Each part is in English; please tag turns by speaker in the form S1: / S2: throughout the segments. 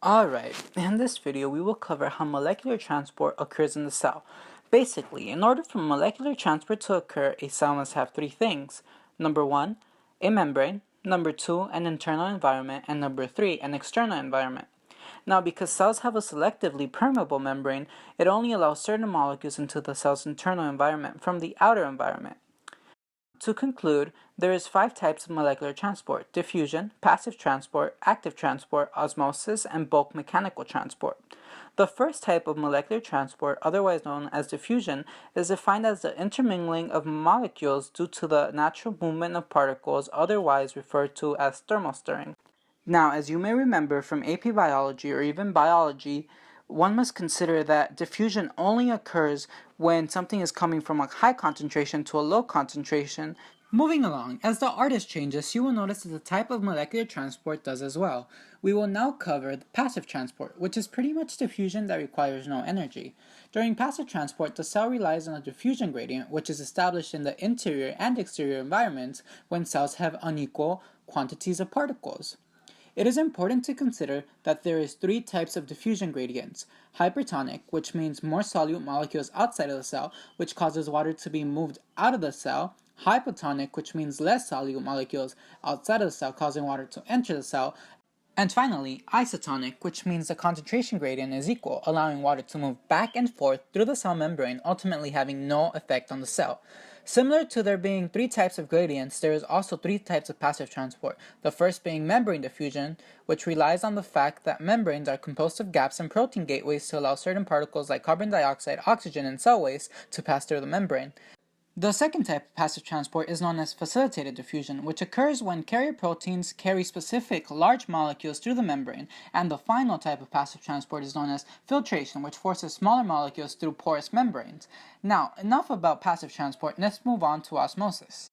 S1: Alright, in this video we will cover how molecular transport occurs in the cell. Basically, in order for molecular transport to occur, a cell must have three things. Number 1, a membrane. Number 2, an internal environment. And number 3, an external environment. Now, because cells have a selectively permeable membrane, it only allows certain molecules into the cell's internal environment from the outer environment. To conclude, there is 5 types of molecular transport: diffusion, passive transport, active transport, osmosis, and bulk mechanical transport. The first type of molecular transport, otherwise known as diffusion, is defined as the intermingling of molecules due to the natural movement of particles, otherwise referred to as thermal stirring. Now, as you may remember from AP Biology or even biology, one must consider that diffusion only occurs when something is coming from a high concentration to a low concentration. Moving along, as the artist changes, you will notice that the type of molecular transport does as well. We will now cover the passive transport, which is pretty much diffusion that requires no energy. During passive transport, the cell relies on a diffusion gradient, which is established in the interior and exterior environments when cells have unequal quantities of particles. It is important to consider that there is 3 types of diffusion gradients: hypertonic, which means more solute molecules outside of the cell, which causes water to be moved out of the cell; hypotonic, which means less solute molecules outside of the cell, causing water to enter the cell; and finally, isotonic, which means the concentration gradient is equal, allowing water to move back and forth through the cell membrane, ultimately having no effect on the cell. Similar to there being 3 types of gradients, there is also 3 types of passive transport. The first being membrane diffusion, which relies on the fact that membranes are composed of gaps and protein gateways to allow certain particles like carbon dioxide, oxygen, and cell waste to pass through the membrane. The second type of passive transport is known as facilitated diffusion, which occurs when carrier proteins carry specific large molecules through the membrane, and the final type of passive transport is known as filtration, which forces smaller molecules through porous membranes. Now, enough about passive transport, let's move on to osmosis.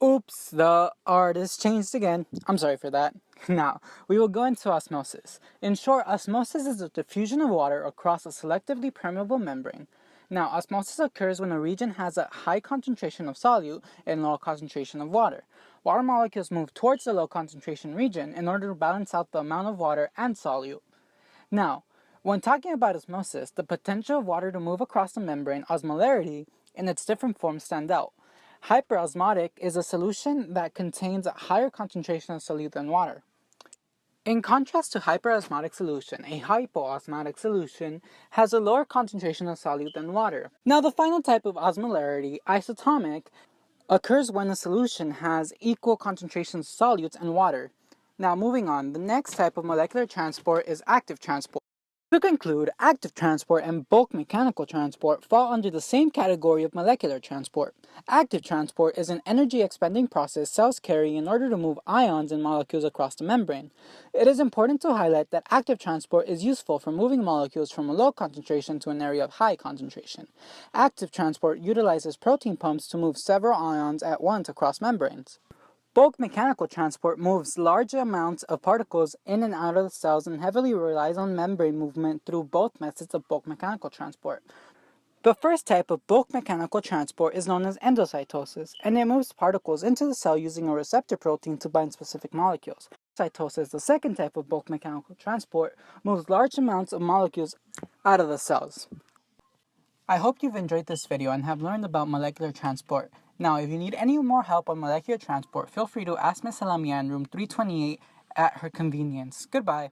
S1: Oops, the artist changed again. I'm sorry for that. Now, we will go into osmosis. In short, osmosis is the diffusion of water across a selectively permeable membrane. Now, osmosis occurs when a region has a high concentration of solute and low concentration of water. Water molecules move towards the low concentration region in order to balance out the amount of water and solute. Now, when talking about osmosis, the potential of water to move across the membrane, osmolarity, in its different forms stand out. Hyperosmotic is a solution that contains a higher concentration of solute than water. In contrast to hyperosmotic solution, a hypoosmotic solution has a lower concentration of solute than water. Now, the final type of osmolarity, isotomic, occurs when a solution has equal concentrations of solutes and water. Now, moving on, the next type of molecular transport is active transport. To conclude, active transport and bulk mechanical transport fall under the same category of molecular transport. Active transport is an energy-expending process cells carry in order to move ions and molecules across the membrane. It is important to highlight that active transport is useful for moving molecules from a low concentration to an area of high concentration. Active transport utilizes protein pumps to move several ions at once across membranes. Bulk mechanical transport moves large amounts of particles in and out of the cells and heavily relies on membrane movement through both methods of bulk mechanical transport. The first type of bulk mechanical transport is known as endocytosis, and it moves particles into the cell using a receptor protein to bind specific molecules. Cytosis, the second type of bulk mechanical transport, moves large amounts of molecules out of the cells. I hope you've enjoyed this video and have learned about molecular transport. Now, if you need any more help on molecular transport, feel free to ask Ms. Salamia in room 328 at her convenience. Goodbye.